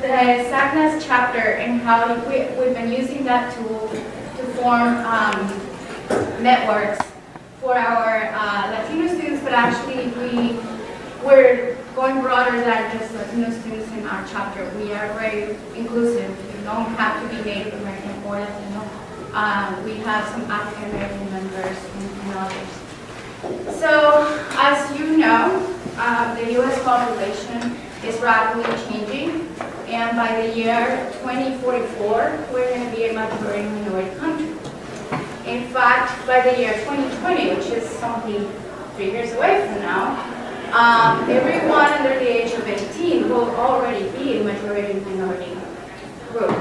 the SACNAS chapter and how we've been using that tool to form networks for our Latino students, but actually we're going broader than just Latino students in our chapter. We are very inclusive. You don't have to be Native American or Latino. We have some African American members and others. So, as you know, the U.S. population is rapidly changing, and by the year 2044, we're going to be a majority minority country. In fact, by the year 2020, which is only 3 years away from now, everyone under the age of 18 will already be a majority minority group.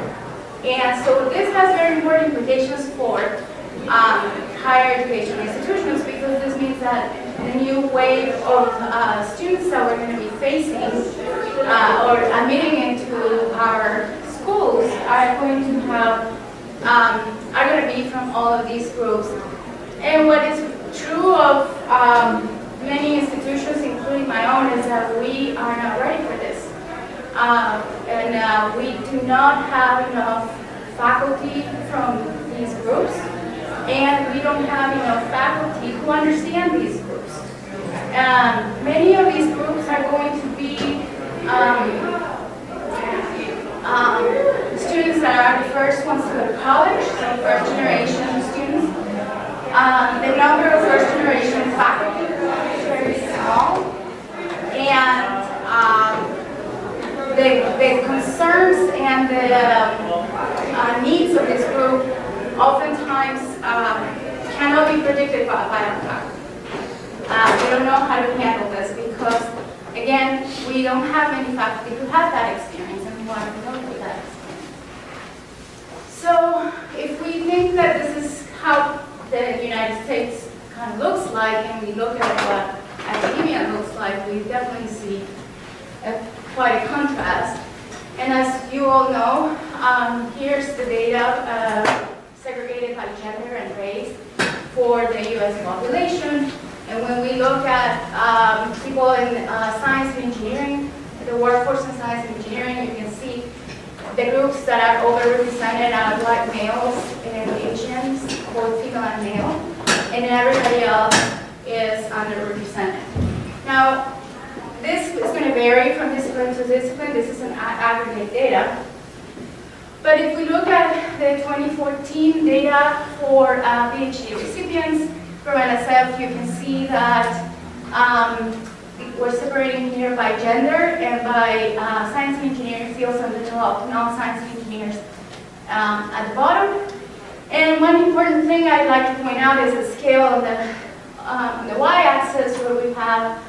And so this has very important implications for higher education institutions, because this means that the new wave of students that we're going to be facing or admitting into our schools are going to have are going to be from all of these groups. And what is true of many institutions, including my own, is that we are not ready for this. And we do not have enough faculty from these groups, and we don't have enough faculty who understand these groups. Many of these groups are going to be students that are the first ones to go to college, so first generation students. The number of first generation faculty is very small, and the concerns and the needs of this group oftentimes cannot be predicted by our faculty. We don't know how to handle this because, again, we don't have many faculty who have that experience, and we want to know with that experience. So if we think that this is how the United States kind of looks like, and we look at what academia looks like, we definitely see quite a contrast. And as you all know, here's the data segregated by gender and race for the U.S. population. And when we look at people in science and engineering, the workforce in science and engineering, you can see the groups that are overrepresented are Black males and Asians, both female and male, and everybody else is underrepresented. Now, this is going to vary from discipline to discipline. This is an aggregate data. But if we look at the 2014 data for PhD recipients from LSAMP, you can see that we're separating here by gender and by science and engineering fields on the top, non-science engineers at the bottom. And one important thing I'd like to point out is the scale on the y-axis, where we have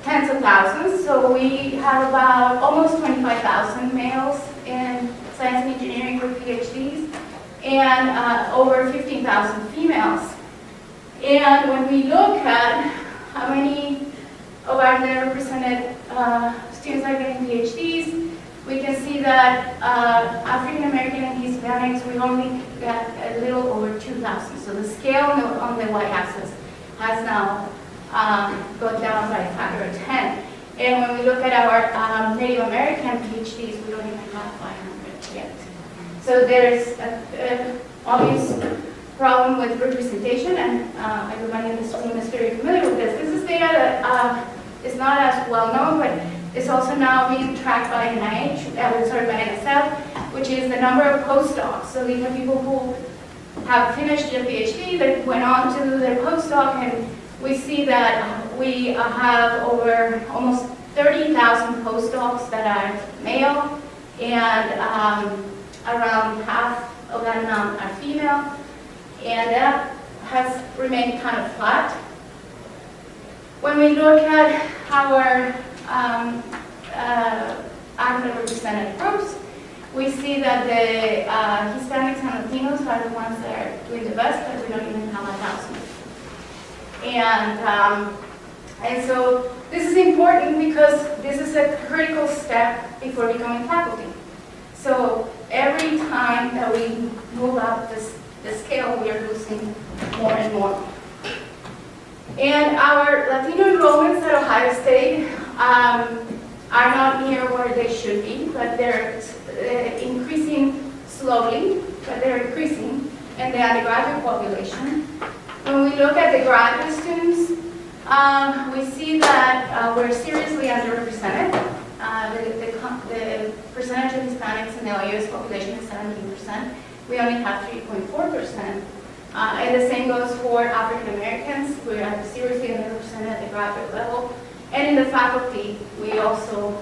tens of thousands. So we have about almost 25,000 males in science and engineering with PhDs, and over 15,000 females. And when we look at how many of our underrepresented students are getting PhDs, we can see that African American and Hispanics, we only got a little over 2,000. So the scale on the y-axis has now gone down by a factor of 10. And when we look at our Native American PhDs, we don't even have 500 yet. So there's an obvious problem with representation, and everybody in this room is very familiar with this. This is data that is not as well known, but it's also now being tracked by NIH, by NSF, which is the number of postdocs. So these are people who have finished their PhD, that went on to do their postdoc, and we see that we have over almost 30,000 postdocs that are male, and around half of that amount are female, and that has remained kind of flat. When we look at our underrepresented groups, we see that the Hispanics and Latinos are the ones that are doing the best, but we don't even have 1,000. And so this is important because this is a critical step before becoming faculty. So every time that we move up the scale, we are losing more and more. And our Latino enrollments at Ohio State are not near where they should be, but they're increasing slowly, but they're increasing in the undergraduate population. When we look at the graduate students, we see that we're seriously underrepresented. The percentage of Hispanics in the U.S. population is 17%. We only have 3.4%. And the same goes for African Americans. We are seriously underrepresented at the graduate level. And in the faculty, we also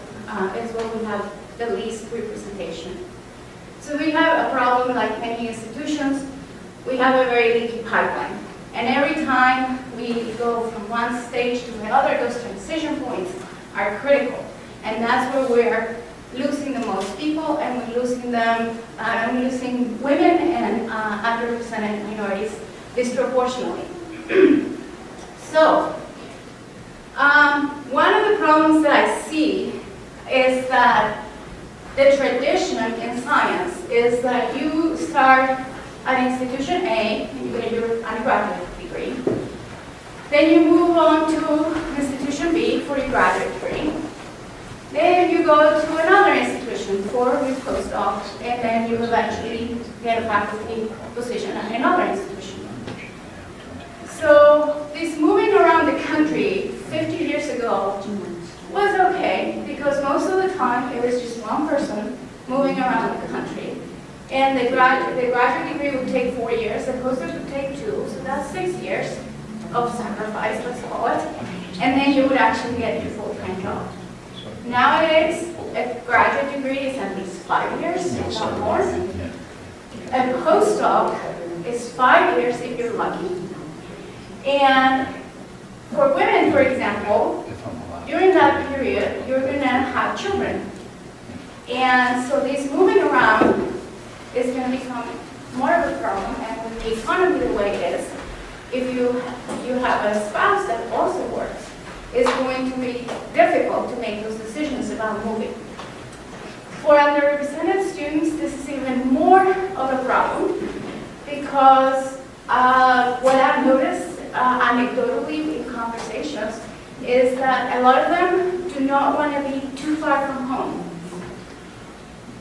is where we have the least representation. So we have a problem like many institutions. We have a very leaky pipeline. And every time we go from one stage to another, those transition points are critical. And that's where we're losing the most people, and we're losing them, we're losing women and underrepresented minorities disproportionately. So, one of the problems that I see is that the tradition in science is that you start at institution A, and you get your undergraduate degree. Then you move on to institution B for your graduate degree. Then you go to another institution for your postdoc, and then you eventually get a faculty position at another institution. So this moving around the country 50 years ago was okay, because most of the time it was just one person moving around the country. And the graduate degree would take 4 years, the postdoc would take 2, so that's 6 years of sacrifice, let's call it. And then you would actually get your full-time job. Nowadays, a graduate degree is at least 5 years, if not more. A postdoc is 5 years if you're lucky. And for women, for example, during that period, you're going to have children. And so this moving around is going to become more of a problem, and with the economy the way it is, if you have a spouse that also works, it's going to be difficult to make those decisions about moving. For underrepresented students, this is even more of a problem, because what I've noticed anecdotally in conversations is that a lot of them do not want to be too far from home.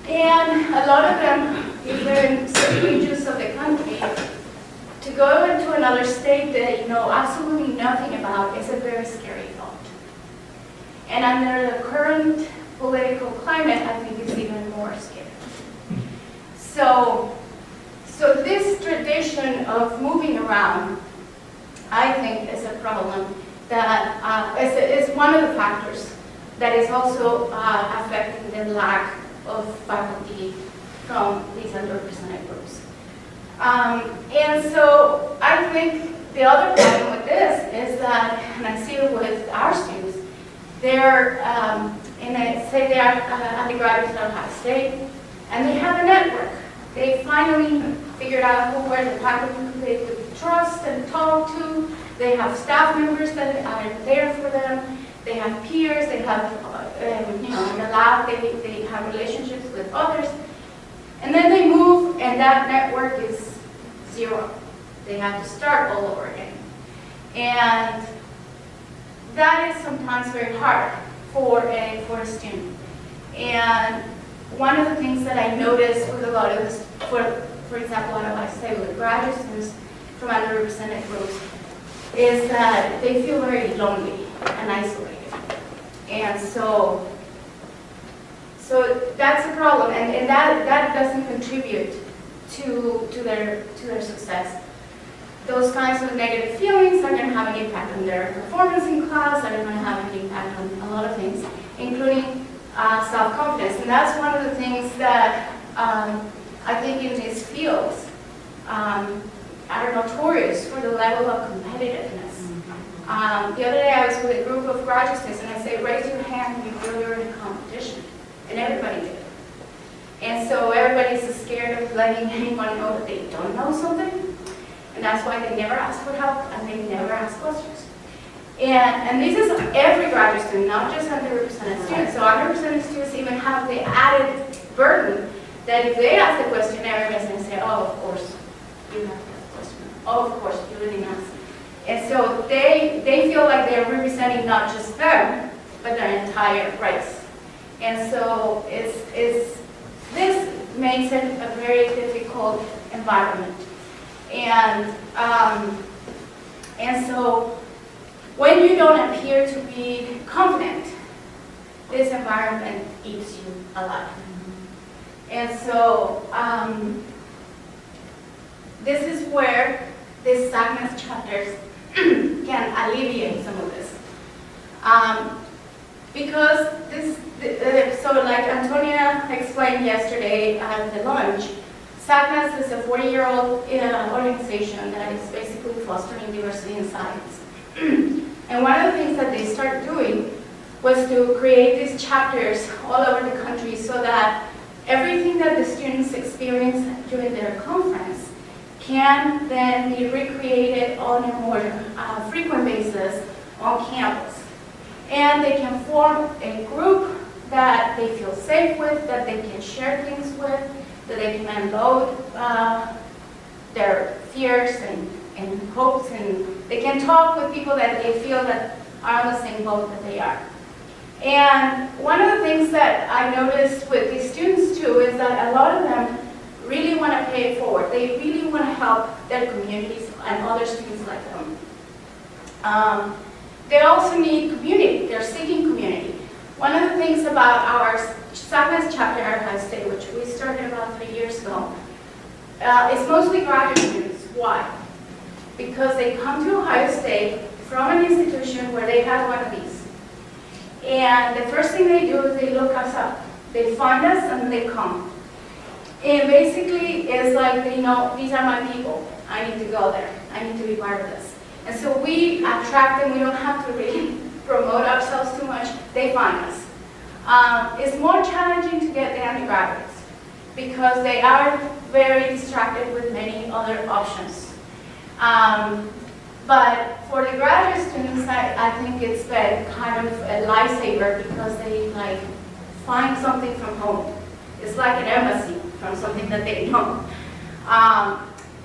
And a lot of them, if they're in certain regions of the country, to go into another state that you know absolutely nothing about is a very scary thought. And under the current political climate, I think it's even more scary. So this tradition of moving around, I think, is a problem that is one of the factors that is also affecting the lack of faculty from these underrepresented groups. And so I think the other problem with this is that, and I see it with our students, they're, say they are undergraduates at Ohio State, and they have a network. They finally figured out who were the faculty who they could trust and talk to. They have staff members that are there for them. They have peers. They have, in the lab, they have relationships with others. And then they move, and that network is zero. They have to start all over again. And that is sometimes very hard for a student. And one of the things that I noticed with a lot of this, for example, what I say with graduate students from underrepresented groups, is that they feel very lonely and isolated. And so that's a problem, and that doesn't contribute to their success. Those kinds of negative feelings are going to have an impact on their performance in class, are going to have an impact on a lot of things, including self-confidence. And that's one of the things that I think in these fields are notorious for the level of competitiveness. The other day I was with a group of graduate students, and I said, raise your hand if you feel you're in a competition. And everybody did. And so everybody's scared of letting anyone know that they don't know something. And that's why they never ask for help, and they never ask questions. And this is every graduate student, not just underrepresented students. So underrepresented students even have the added burden that if they ask the question, everybody's going to say, oh, of course, you have to ask the question. Oh, of course, you didn't ask. And so they feel like they're representing not just them, but their entire race. And so this makes it a very difficult environment. And so when you don't appear to be confident, this environment eats you alive. And so this is where these SACNAS chapters can alleviate some of this. Because so like Antonia explained yesterday at the lunch, SACNAS is a 40-year-old organization that is basically fostering diversity in science. And one of the things that they started doing was to create these chapters all over the country so that everything that the students experience during their conference can then be recreated on a more frequent basis on campus. And they can form a group that they feel safe with, that they can share things with, that they can unload their fears and hopes, and they can talk with people that they feel that are on the same boat that they are. And one of the things that I noticed with these students too is that a lot of them really want to pay it forward. They really want to help their communities and other students like them. They also need community. They're seeking community. One of the things about our SACNAS chapter at Ohio State, which we started about 3 years ago, is mostly graduate students. Why? Because they come to Ohio State from an institution where they had one of these. And the first thing they do is they look us up. They find us and they come. And basically, it's like they know, these are my people. I need to go there. I need to be part of this. And so we attract them. We don't have to really promote ourselves too much. They find us. It's more challenging to get the undergraduates because they are very distracted with many other options. But for the graduate students, I think it's been kind of a lifesaver because they like find something from home. It's like an embassy from something that they know.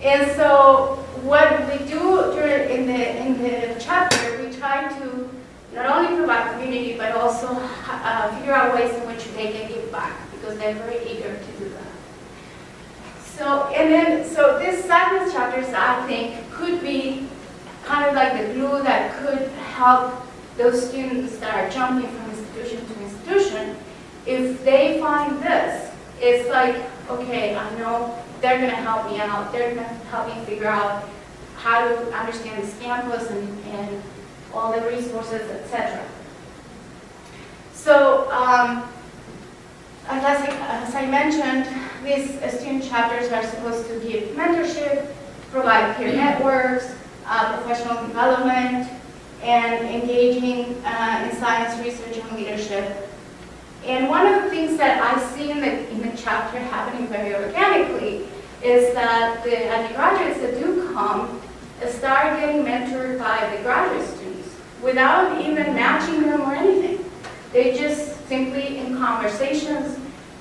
And so what we do in the chapter, we try to not only provide community, but also figure out ways in which they can give back because they're very eager to do that. So this SACNAS chapters, I think, could be kind of like the glue that could help those students that are jumping from institution to institution. If they find this, it's like, okay, I know they're going to help me out. They're going to help me figure out how to understand this campus and all the resources, etc. So, as I mentioned, these student chapters are supposed to give mentorship, provide peer networks, professional development, and engaging in science research and leadership. And one of the things that I see in the chapter happening very organically is that the undergraduates that do come start getting mentored by the graduate students without even matching them or anything. They just simply in conversations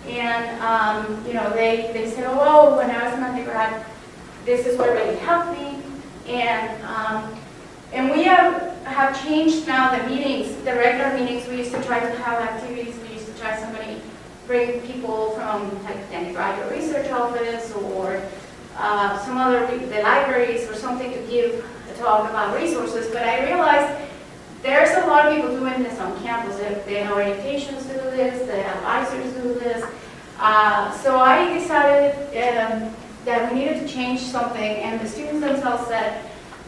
and they say, oh, when I was an undergrad, this is what really helped me. And we have changed now the meetings, the regular meetings. We used to try to have activities. We used to try bring people from like the undergraduate research office or some other, the libraries or something to give a talk about resources. But I realized there's a lot of people doing this on campus. The orientations do this, the advisors do this. So I decided that we needed to change something, and the students themselves said,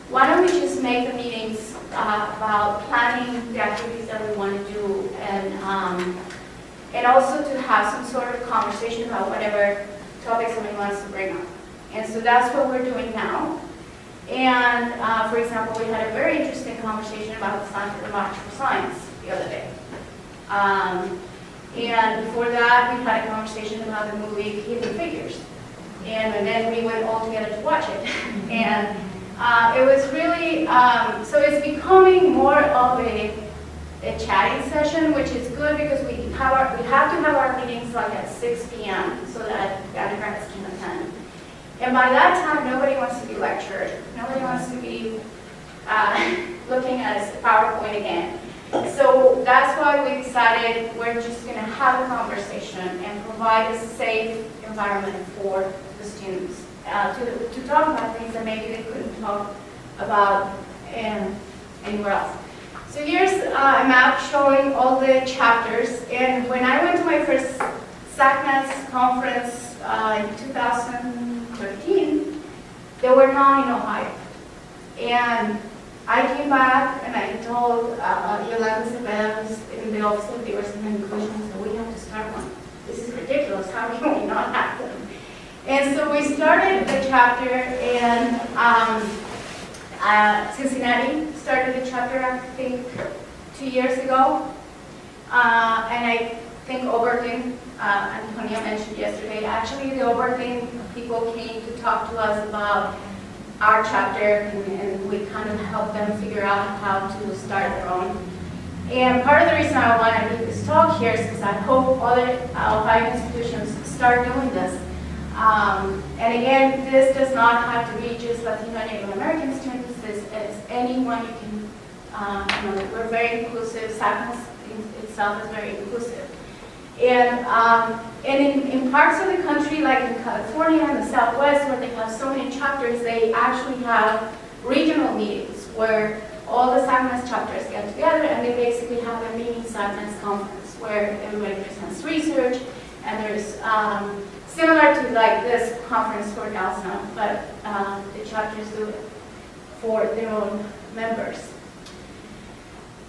why don't we just make the meetings about planning the activities that we want to do, and also to have some sort of conversation about whatever topics somebody wants to bring up. And so that's what we're doing now. And for example, we had a very interesting conversation about the March for Science the other day. And before that, we had a conversation about the movie Hidden Figures. And then we went all together to watch it. And it was really, so it's becoming more of a chatting session, which is good because we have to have our meetings like at 6 p.m. so that the undergrads can attend. And by that time, nobody wants to be lectured. Nobody wants to be looking at a PowerPoint again. So that's why we decided we're just going to have a conversation and provide a safe environment for the students to talk about things that maybe they couldn't talk about anywhere else. So here's a map showing all the chapters, and when I went to my first SACNAS conference in 2013, there were none in Ohio. And I came back and I told Yolanda Cepeda in the Office of Diversity and Inclusion, so we have to start one. This is ridiculous, how can we not have them? And so we started the chapter, and Cincinnati started the chapter, I think, 2 years ago. And I think Oberlin, Antonia mentioned yesterday, actually the Oberlin people came to talk to us about our chapter, and we kind of helped them figure out how to start their own. And part of the reason I want to give this talk here is because I hope other Ohio institutions start doing this. And again, this does not have to be just Latino and Native American students. This is anyone you can, we're very inclusive. SACNAS itself is very inclusive. And in parts of the country, like in California and the Southwest, where they have so many chapters, they actually have regional meetings where all the SACNAS chapters get together, and they basically have a mini SACNAS conference where everybody presents research, and there's similar to like this conference for LSAMP, but the chapters do it for their own members.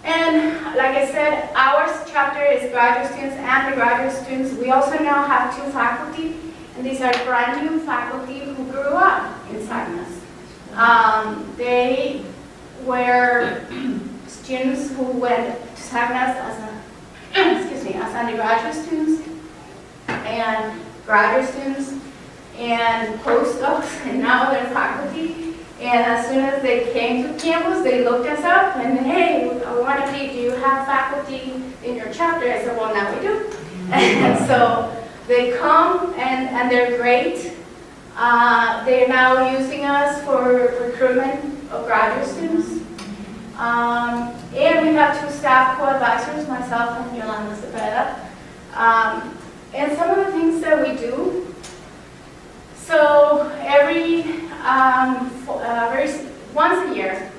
And like I said, our chapter is graduate students and the graduate students. We also now have 2 faculty, and these are brand new faculty who grew up in SACNAS. They were students who went to SACNAS as undergraduate students and graduate students and postdocs, and now they're faculty. And as soon as they came to campus, they looked us up and, hey, I want to be, do you have faculty in your chapter? I said, well, now we do. And so they come, and they're great. They're now using us for recruitment of graduate students. And we have 2 staff co-advisors, myself and Yolanda Cepeda. And some of the things that we do, so once a year,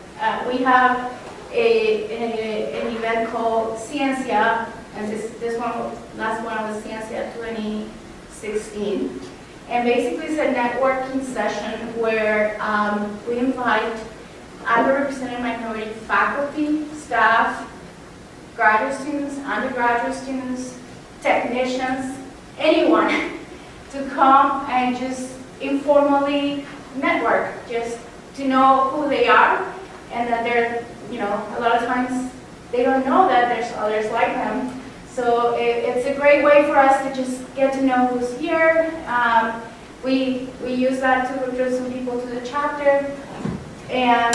we have an event called Ciencia, and this last one was Ciencia 2016. And basically it's a networking session where we invite underrepresented minority faculty, staff, graduate students, undergraduate students, technicians, anyone to come and just informally network, just to know who they are, and that they're, a lot of times they don't know that there's others like them. So it's a great way for us to just get to know who's here. We use that to recruit some people to the chapter, and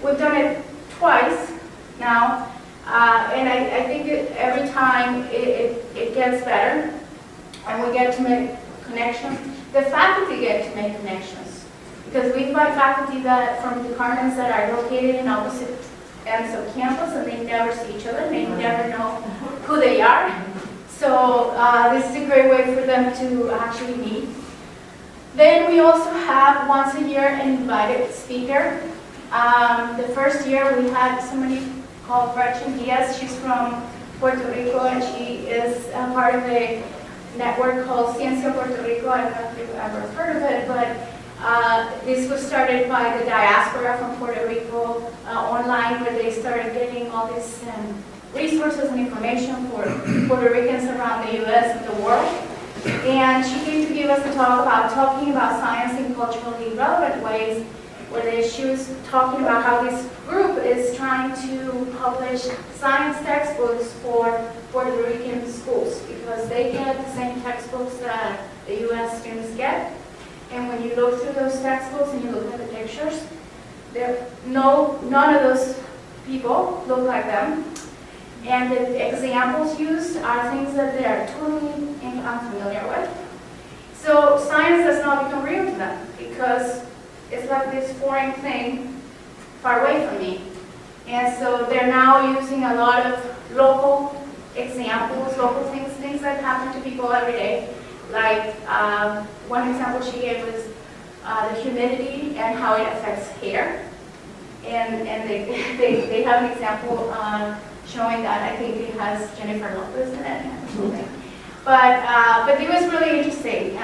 we've done it twice now, and I think every time it gets better, and we get to make connections. The faculty get to make connections, because we invite faculty that from departments that are located in opposite ends of campus, and they never see each other, they never know who they are. So this is a great way for them to actually meet. Then we also have once a year an invited speaker. The first year we had somebody called Gretchen Diaz. She's from Puerto Rico, and she is part of a network called Ciencia Puerto Rico. I don't know if you've ever heard of it, but this was started by the diaspora from Puerto Rico online, where they started getting all these resources and information for Puerto Ricans around the U.S. and the world. And she came to give us a talk about talking about science in culturally relevant ways, where she was talking about how this group is trying to publish science textbooks for Puerto Rican schools, because they get the same textbooks that the U.S. students get. And when you look through those textbooks and you look at the pictures, none of those people look like them. And the examples used are things that they are totally unfamiliar with. So science does not become real to them, because it's like this foreign thing far away from me. And so they're now using a lot of local examples, local things that happen to people every day. Like one example she gave was the humidity and how it affects hair. And they have an example showing that. I think it has Jennifer Lopez in it or something. But it was really interesting.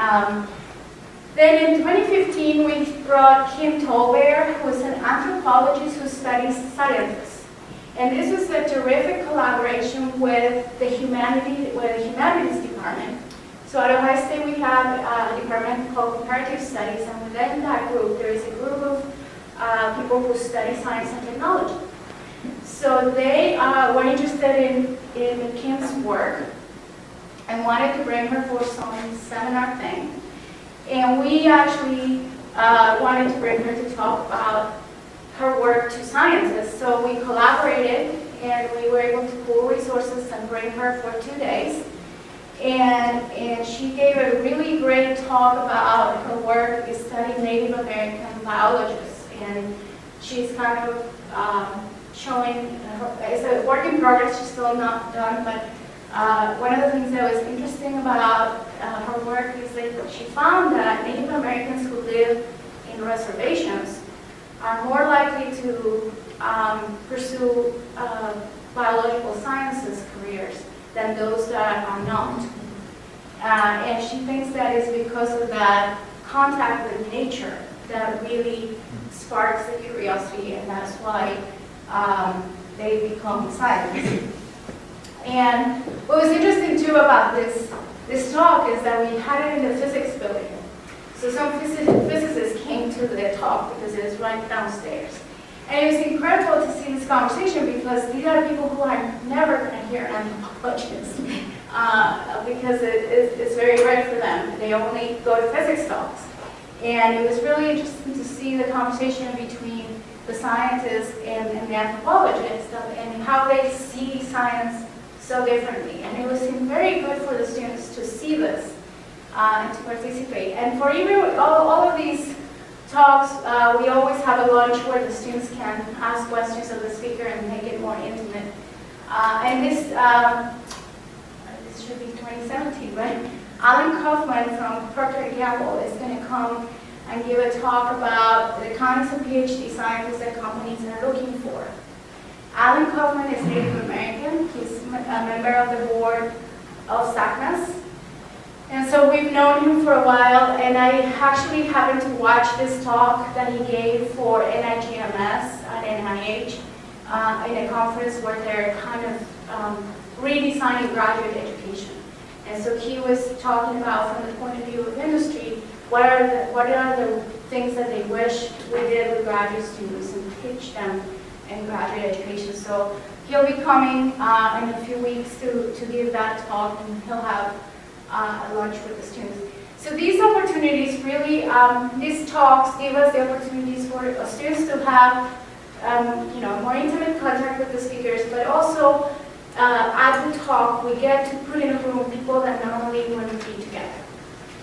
Then in 2015, we brought Kim Tolbear, who is an anthropologist who studies scientists. And this was a terrific collaboration with the humanities department. So at Ohio State, we have a department called Comparative Studies, and within that group, there is a group of people who study science and technology. So they were interested in Kim's work and wanted to bring her for some seminar thing. And we actually wanted to bring her to talk about her work to scientists. So we collaborated and we were able to pool resources and bring her for 2 days. And she gave a really great talk about her work studying Native American biologists. And she's kind of showing, it's a work in progress, she's still not done, but one of the things that was interesting about her work is that she found that Native Americans who live in reservations are more likely to pursue biological sciences careers than those that are not. And she thinks that is because of that contact with nature that really sparks the curiosity, and that's why they become scientists. And what was interesting too about this talk is that we had it in the physics building. So some physicists came to the talk because it was right downstairs. And it was incredible to see this conversation because these are people who are never going to hear anthropologists because it's very rare for them. They only go to physics talks. And it was really interesting to see the conversation between the scientists and the anthropologists and how they see science so differently. And it was very good for the students to see this and to participate. And for even all of these talks, we always have a lunch where the students can ask questions of the speaker and make it more intimate. And this should be 2017, right? Alan Kaufman from Procter & Gamble is going to come and give a talk about the kinds of PhD scientists that companies are looking for. Alan Kaufman is Native American. He's a member of the board of SACNAS. And so we've known him for a while, and I actually happened to watch this talk that he gave for NIGMS at NIH in a conference where they're kind of redesigning graduate education. And so he was talking about, from the point of view of industry, what are the things that they wish we did with graduate students and teach them in graduate education. So he'll be coming in a few weeks to give that talk, and he'll have a lunch with the students. So these opportunities really, these talks give us the opportunities for students to have more intimate contact with the speakers, but also at the talk we get to put in a room people that normally wouldn't be together,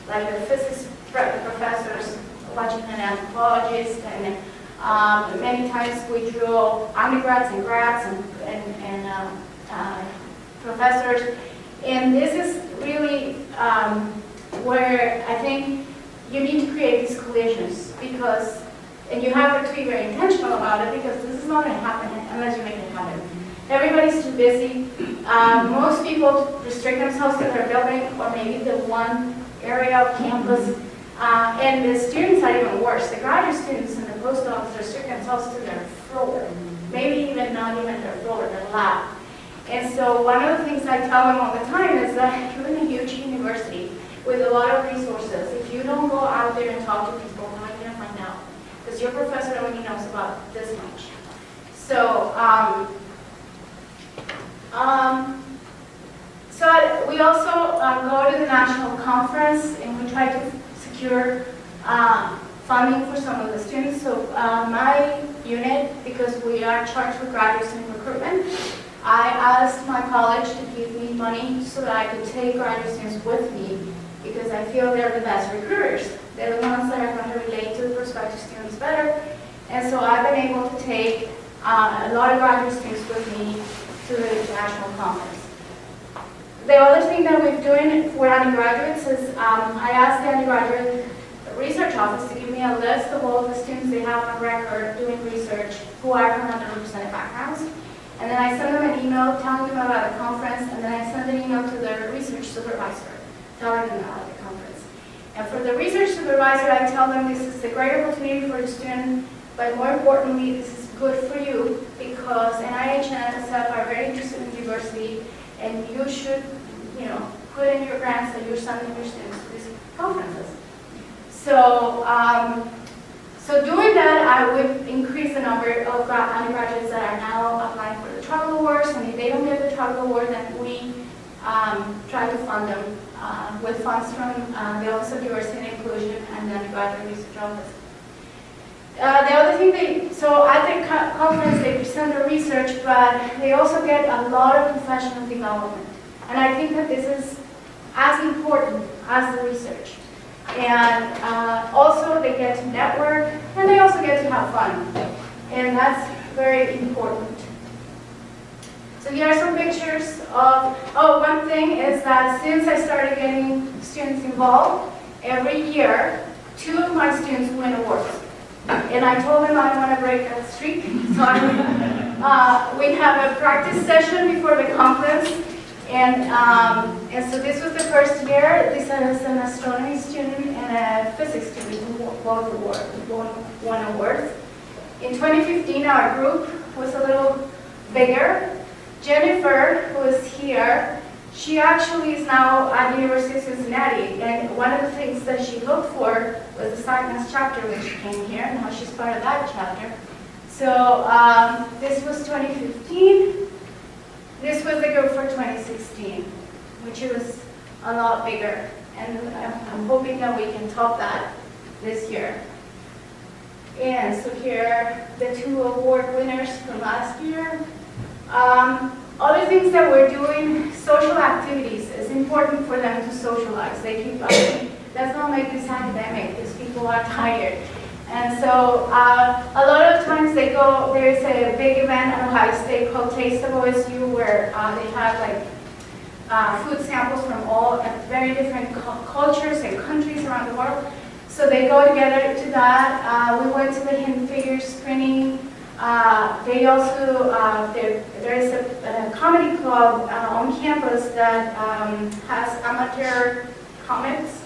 like the physics professors watching an anthropologist, and many times we draw undergrads and grads and professors. And this is really where I think you need to create these collisions because, and you have to be very intentional about it because this is not going to happen unless you make it happen. Everybody's too busy. Most people restrict themselves to their building or maybe the one area of campus. And the students are even worse. The graduate students and the postdocs restrict themselves to their floor. Maybe even not even their floor, their lab. And so one of the things I tell them all the time is that you're in a huge university with a lot of resources. If you don't go out there and talk to people, how are you going to find out? Because your professor only knows about this much. So, we also go to the national conference and we try to secure funding for some of the students. So my unit, because we are charged with graduate student recruitment, I asked my college to give me money so that I could take graduate students with me because I feel they're the best recruiters. They're the ones that are going to relate to the prospective students better. And so I've been able to take a lot of graduate students with me to the international conference. The other thing that we're doing for undergraduates is I asked the undergraduate research office to give me a list of all the students they have on record doing research who are from underrepresented backgrounds. And then I send them an email telling them about the conference, and then I send an email to their research supervisor telling them about the conference. And for the research supervisor, I tell them this is a great opportunity for the student, but more importantly, this is good for you because NIH and NSF are very interested in diversity, and you should, put in your grants that you're sending your students to these conferences. So, so doing that, I would increase the number of undergraduates that are now applying for the travel awards, and if they don't get the travel award, then we try to fund them with funds from the Office of Diversity and Inclusion and the Undergraduate Research Office. The other thing, so at the conference they present their research, but they also get a lot of professional development. And I think that this is as important as the research. And also they get to network, and they also get to have fun. And that's very important. So here are some pictures of, one thing is that since I started getting students involved, every year, 2 of my students win awards. And I told them I want to break that streak. So we have a practice session before the conference. And so this was the first year. This is an astronomy student and a physics student who both won awards. In 2015, our group was a little bigger. Jennifer, who is here, she actually is now at the University of Cincinnati, and one of the things that she looked for was the science chapter when she came here, and now she's part of that chapter. So this was 2015. This was the group for 2016, which was a lot bigger, and I'm hoping that we can top that this year. And so here are the 2 award winners from last year. Other things that we're doing, social activities. It's important for them to socialize. They keep asking, let's not make this academic because people are tired. And so a lot of times they go, there's a big event at Ohio State called Taste of OSU where they have like food samples from all very different cultures and countries around the world. So they go together to that. We went to the Hidden Figures screening. They also, there is a comedy club on campus that has amateur comics,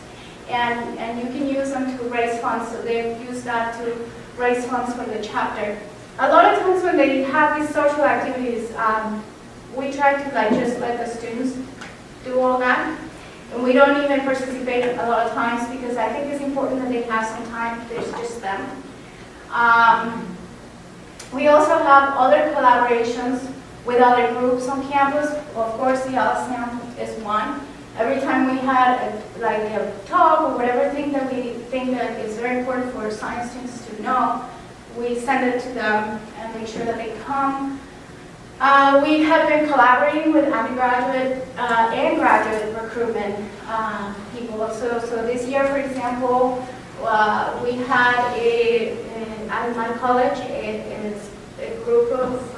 and you can use them to raise funds. So they've used that to raise funds for the chapter. A lot of times when they have these social activities, we try to just let the students do all that. And we don't even participate a lot of times because I think it's important that they have some time. There's just them. We also have other collaborations with other groups on campus. Of course, the LSAMP is one. Every time we had a talk or whatever thing that we think that is very important for science students to know, we send it to them and make sure that they come. We have been collaborating with undergraduate and graduate recruitment people. So this year, for example, we had at my college a group of,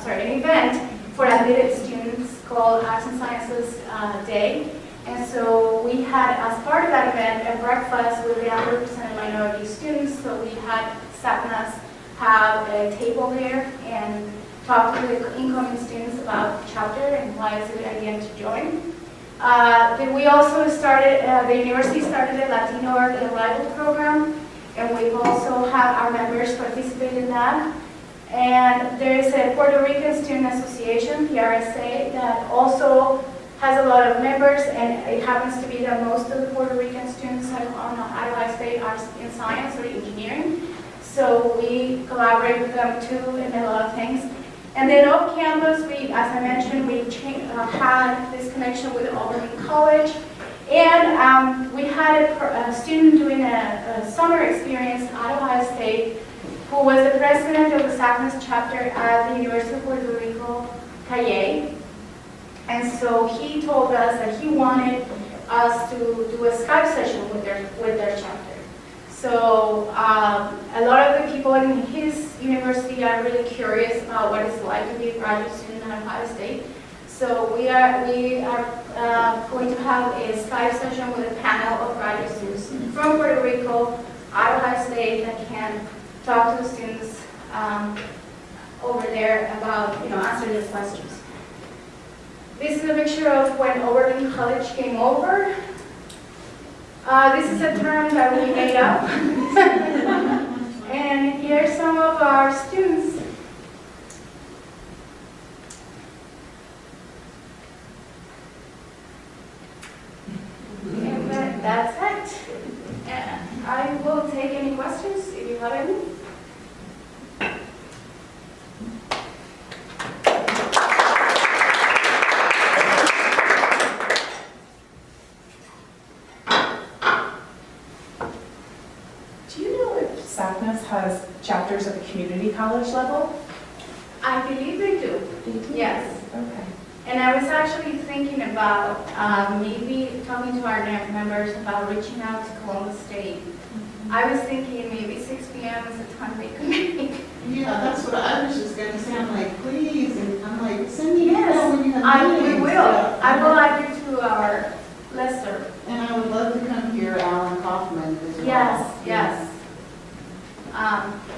an event for admitted students called Arts and Sciences Day. And so we had, as part of that event, a breakfast with the underrepresented minority students. So we had SAPNAS have a table there and talk to the incoming students about the chapter and why it's a good idea to join. We also started, the university started a Latino arrival program, and we've also had our members participate in that. And there is a Puerto Rican Student Association, PRSA, that also has a lot of members, and it happens to be that most of the Puerto Rican students on Ohio State are in science or engineering. So we collaborate with them too in a lot of things. And then off campus, as I mentioned, we had this connection with Auburn College. And we had a student doing a summer experience at Ohio State who was the president of the SACNAS chapter at the University of Puerto Rico, Calle. And so he told us that he wanted us to do a Skype session with their chapter. So a lot of the people in his university are really curious about what it's like to be a graduate student at Ohio State. So we are going to have a Skype session with a panel of graduate students from Puerto Rico at Ohio State that can talk to the students over there about, answering their questions. This is a picture of when Oberlin College came over. This is a term that we made up. And here are some of our students. And that's it. And I will take any questions if you have any. Has chapters at the community college level? I believe they do. Yes. Okay. And I was actually thinking about maybe talking to our members about reaching out to Columbus State. I was thinking maybe 6 p.m. is the time they could make. Yeah, that's what I was just going to say. I'm like, please, and I'm like, send me an email Yes, when you have meetings. we will. Yeah. I will add you to our listserv. And I would love to come hear Alan Kaufman as well. Yes.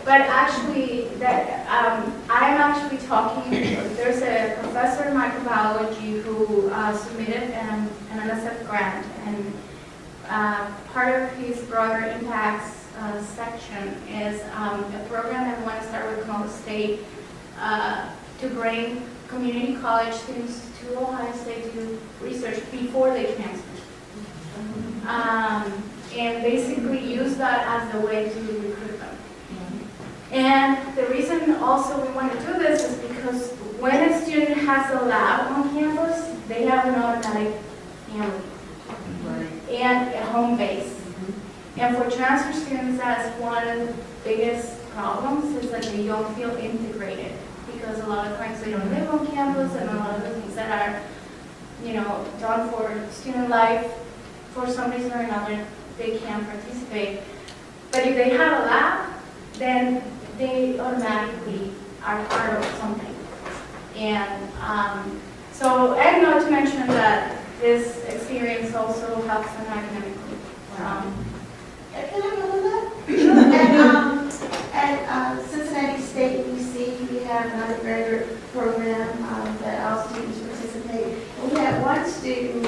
But actually, I am actually talking, there's a professor in microbiology who submitted an LSAMP grant, and part of his broader impacts section is a program that we want to start with Columbus State to bring community college students to Ohio State to do research before they transfer. And basically use that as the way to recruit them. And the reason also we want to do this is because when a student has a lab on campus, they have an automatic family and a home base. And for transfer students, that's one of the biggest problems, is that they don't feel integrated, because a lot of times they don't live on campus, and a lot of the things that are, done for student life, for some reason or another, they can't participate. But if they have a lab, then they automatically are part of something. And and not to mention that this experience also helps them academically. Can I go with that? At Cincinnati State UC, we have an undergraduate program that all students participate. And we had one student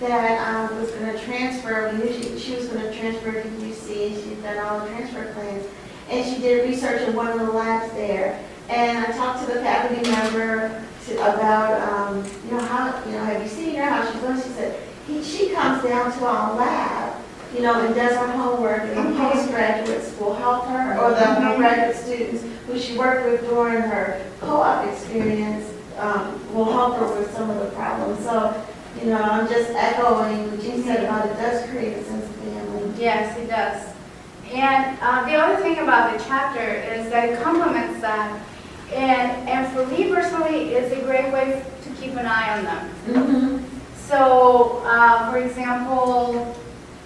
that was going to transfer. We knew she was going to transfer to UC, and she'd done all the transfer plans. And she did research in one of the labs there. And I talked to the faculty member about, have you seen her, how she's doing? She said, she comes down to our lab, and does her homework, and the postgraduates will help her, or the graduate students who she worked with during her co-op experience will help her with some of the problems. So, I'm just echoing what you said about it does create a sense of family. Yes, it does. And the other thing about the chapter is that it complements that. And for me personally, it's a great way to keep an eye on them. Mm-hmm. So, for example,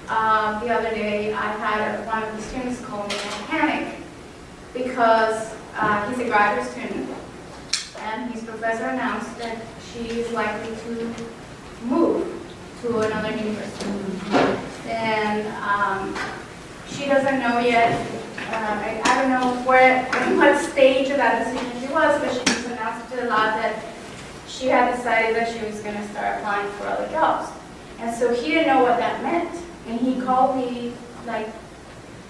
the other day I had one of the students call me in a panic because he's a graduate student, and his professor announced that she is likely to move to another university. And she doesn't know yet. I don't know what stage of that decision she was, but she just announced to the lab that she had decided that she was going to start applying for other jobs. And so he didn't know what that meant. And he called me like,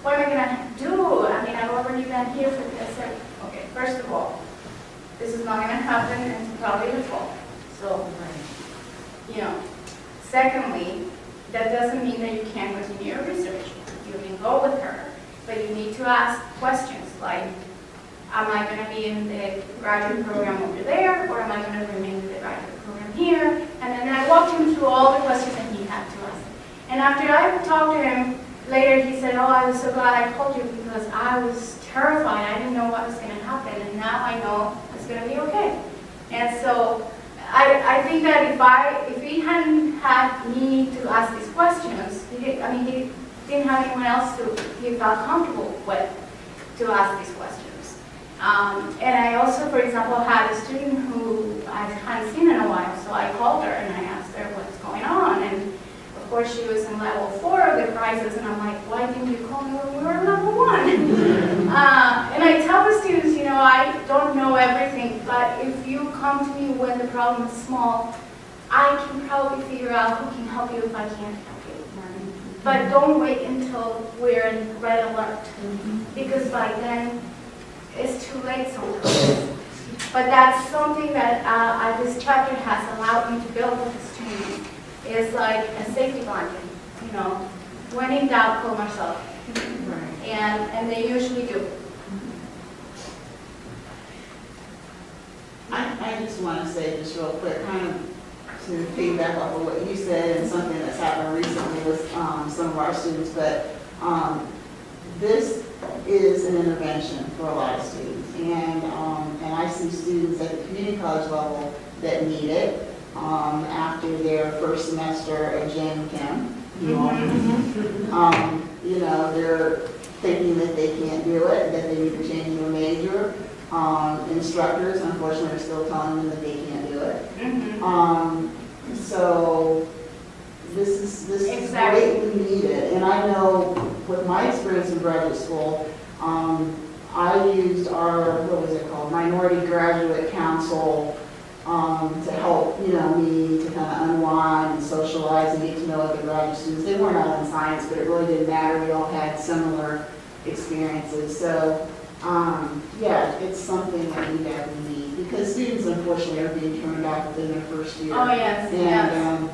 what am I going to do? I mean, I've already been here for this. I said, okay, first of all, this is not going to happen, and it's probably the fall. So, secondly, that doesn't mean that you can't continue your research. You can go with her, but you need to ask questions like, am I going to be in the graduate program over there, or am I going to remain in the graduate program here? And then I walked him through all the questions that he had to ask. And after I talked to him later, he said, oh, I was so glad I called you because I was terrified. I didn't know what was going to happen, and now I know it's going to be okay. And so I think that if he hadn't had me to ask these questions, didn't have anyone else who he felt comfortable with to ask these questions. And I also, for example, had a student who I hadn't seen in a while, so I called her and I asked her what's going on. And of course, she was in level 4 of the crisis, and I'm like, why didn't you call me when we were in level 1? And I tell the students, you know, I don't know everything, but if you come to me when the problem is small, I can probably figure out who can help you if I can't help you. But don't wait until we're in red alert, because by then, it's too late sometimes. But that's something that this chapter has allowed me to build with the students. It's like a safety blanket, you know. When in doubt, call myself. Right. And they usually do. I just want to say just real quick, kind of to piggyback off of what you said and something that's happened recently with some of our students, but this is an intervention for a lot of students. And I see students at the community college level that need it after their first semester at Jan Chem. You know, they're thinking that they can't do it, that they need to change their major. Instructors, unfortunately, are still telling them that they can't do it. So this is greatly needed. And I know with my experience in graduate school, I used our, what was it called, Minority Graduate Council to help, you know, me to kind of unwind and socialize and get to know other graduate students. They weren't all in science, but it really didn't matter. We all had similar experiences. So, yeah, it's something that we definitely need because students, unfortunately, are being turned out within their first year. Oh, yes, yes.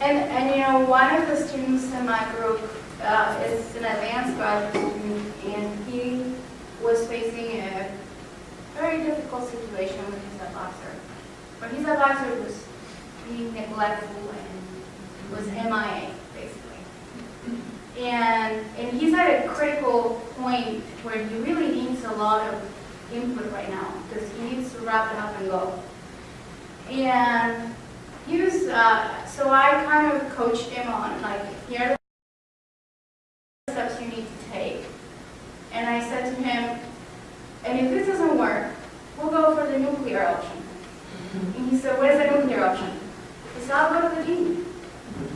And you know, one of the students in my group is an advanced graduate student, and he was facing a very difficult situation with his advisor. But his advisor was being neglectful and was MIA, basically. And he's at a critical point where he really needs a lot of input right now because he needs to wrap it up and go. And he was, so I kind of coached him on, like, here are the steps you need to take. And I said to him, and if this doesn't work, we'll go for the nuclear option. And he said, what is the nuclear option? He said, I'll go to the dean,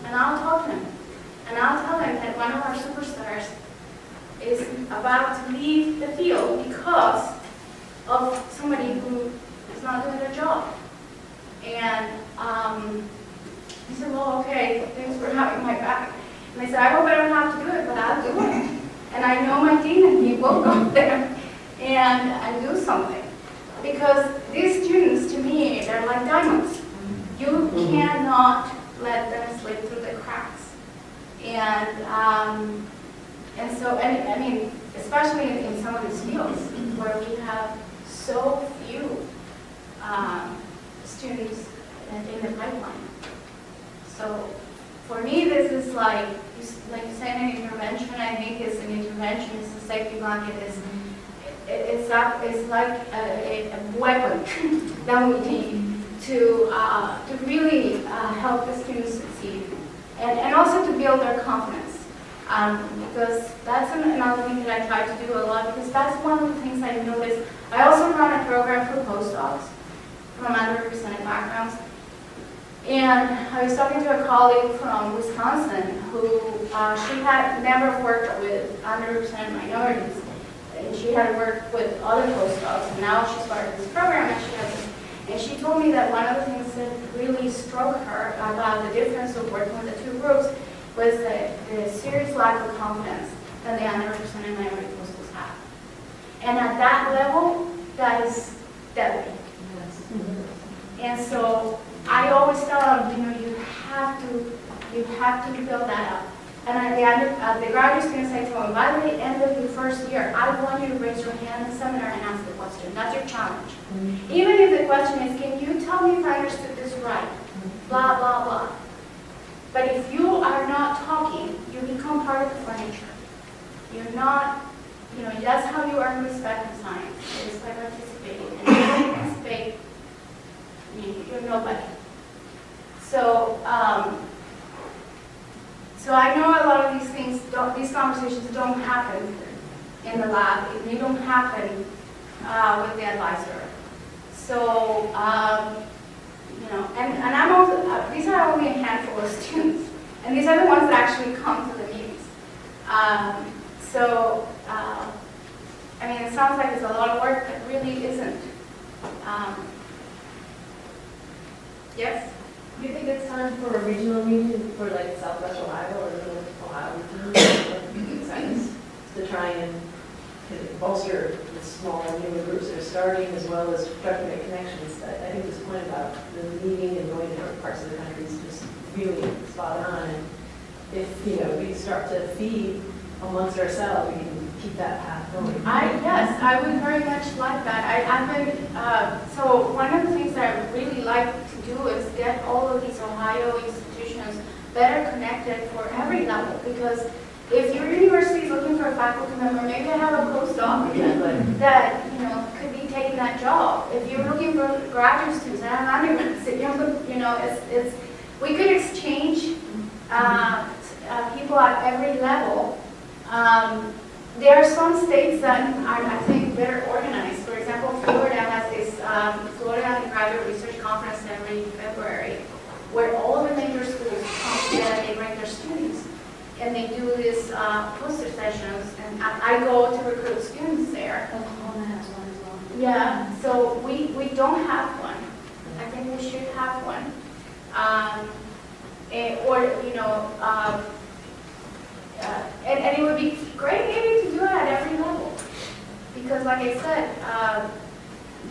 and I'll talk to him. And I'll tell him that one of our superstars is about to leave the field because of somebody who is not doing their job. And he said, well, okay, thanks for having my back. And I said, I hope I don't have to do it, but I'll do it. And I know my dean, and he will go there and do something. Because these students, to me, they're like diamonds. You cannot let them slip through the cracks. And so, I mean, especially in some of these fields where we have so few students in the pipeline. So for me, this is like you said, an intervention. I think it's an intervention. It's a safety blanket. It's like a weapon that we need to really help the students succeed, and also to build their confidence. Because that's another thing that I try to do a lot, because that's one of the things I noticed. I also run a program for postdocs from underrepresented backgrounds. And I was talking to a colleague from Wisconsin who she had never worked with underrepresented minorities. And she had worked with other postdocs, and now she started this program, and she told me that one of the things that really struck her about the difference of working with the two groups was the serious lack of confidence that the underrepresented minority postdocs have. And at that level, that is deadly. And so I always tell them, you know, you have to build that up. And at the graduate students, I tell them, by the end of your first year, I want you to raise your hand in the seminar and ask the question. That's your challenge. Even if the question is, can you tell me if I understood this right? Blah, blah, blah. But if you are not talking, you become part of the furniture. You're not, you know, that's how you earn respect in science. It's by participating. And if you don't participate, you're nobody. So, So I know a lot of these things, these conversations don't happen in the lab. They don't happen with the advisor. So, and I'm also, these are only a handful of students, and these are the ones that actually come to the meetings. I mean, it sounds like it's a lot of work, but really isn't. Yes? Do you think it's time for a regional meeting for like Southwest Ohio or Middle Ohio region to try and bolster the small newer groups that are starting as well as try to make connections? I think this point about the meeting and going to different parts of the country is just really spot on. And if we start to feed amongst ourselves, we can keep that path going. Yes, I would very much like that. I've been, so one of the things that I really like to do is get all of these Ohio institutions better connected for every level, because if your university is looking for a faculty member, maybe I have a postdoc that could be taking that job. If you're looking for graduate students, I have undergraduate, it's we could exchange people at every level. There are some states that are, I think, better organized. For example, Florida has this Florida Undergraduate Research Conference every February, where all of the major schools come together, they bring their students, and they do these poster sessions, and I go to recruit students there. Oklahoma has one as well. Yeah, so we don't have one. I think we should have one. And it would be great maybe to do it at every level. Because like I said,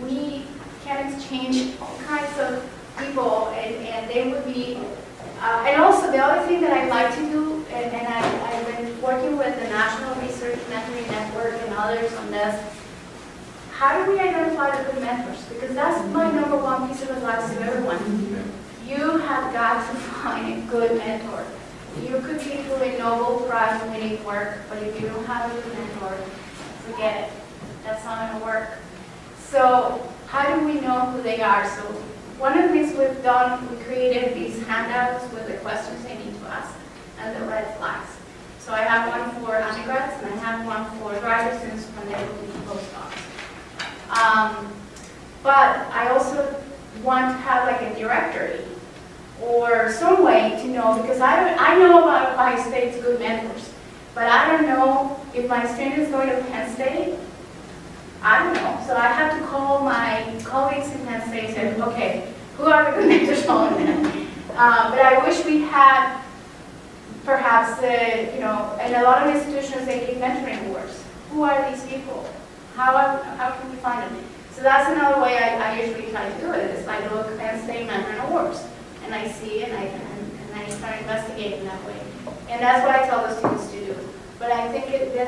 we can exchange all kinds of people, and they would be, and also the other thing that I like to do, and I've been working with the National Research Mentoring Network and others on this, how do we identify the good mentors? Because that's my number one piece of advice to everyone. You have got to find a good mentor. You could be doing Nobel Prize winning work, but if you don't have a good mentor, forget it. That's not going to work. So how do we know who they are? So one of the things we've done, we created these handouts with the questions they need to ask and the red flags. So I have one for undergrads and I have one for graduate students when they're looking for postdocs. But I also want to have like a directory or some way to know, because I know about Ohio State's good mentors, but I don't know if my student is going to Penn State. I don't know. So I have to call my colleagues in Penn State and say, okay, who are the good mentors on them? But I wish we had perhaps, in a lot of institutions they give mentoring awards. Who are these people? How can we find them? So that's another way I usually try to do it. Is I look Penn State mentoring awards. And I see and I start investigating that way. And that's what I tell the students to do. But I think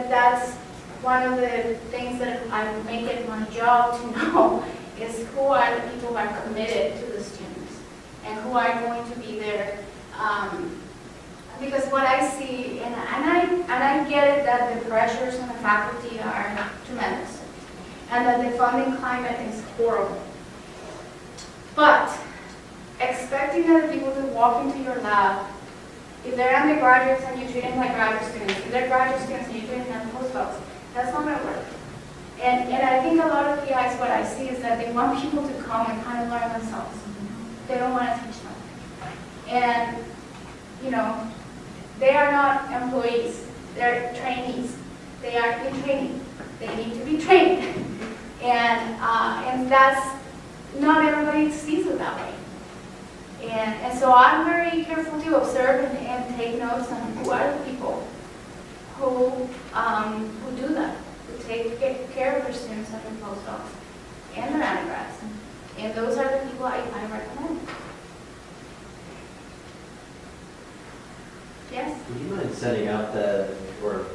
that's one of the things that I make it my job to know is who are the people who are committed to the students and who are going to be there. Because what I see, and I get it that the pressures on the faculty are tremendous and that the funding climate is horrible. But expecting other people to walk into your lab, if they're undergraduates and you treat them like graduate students, if they're graduate students and you treat them like postdocs, that's not going to work. And I think a lot of PIs, what I see is that they want people to come and kind of learn themselves. They don't want to teach them. And, they are not employees. They're trainees. They are in training. They need to be trained. And that's, not everybody sees it that way. And so I'm very careful to observe and take notes on who are the people who do that, who take care of their students and their postdocs and their undergrads. And those are the people I recommend. Yes? Would you mind sending out or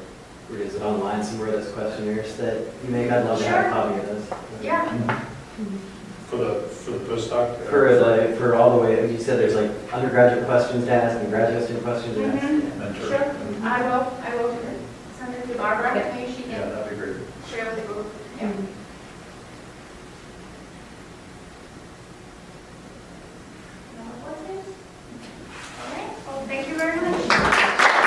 is it online somewhere, those questionnaires that you make? I'd love to have a copy of those. Yeah. For the postdoc? For all the way, you said there's like undergraduate questions to ask and graduate student questions to ask. Sure. I will send it to Barbara.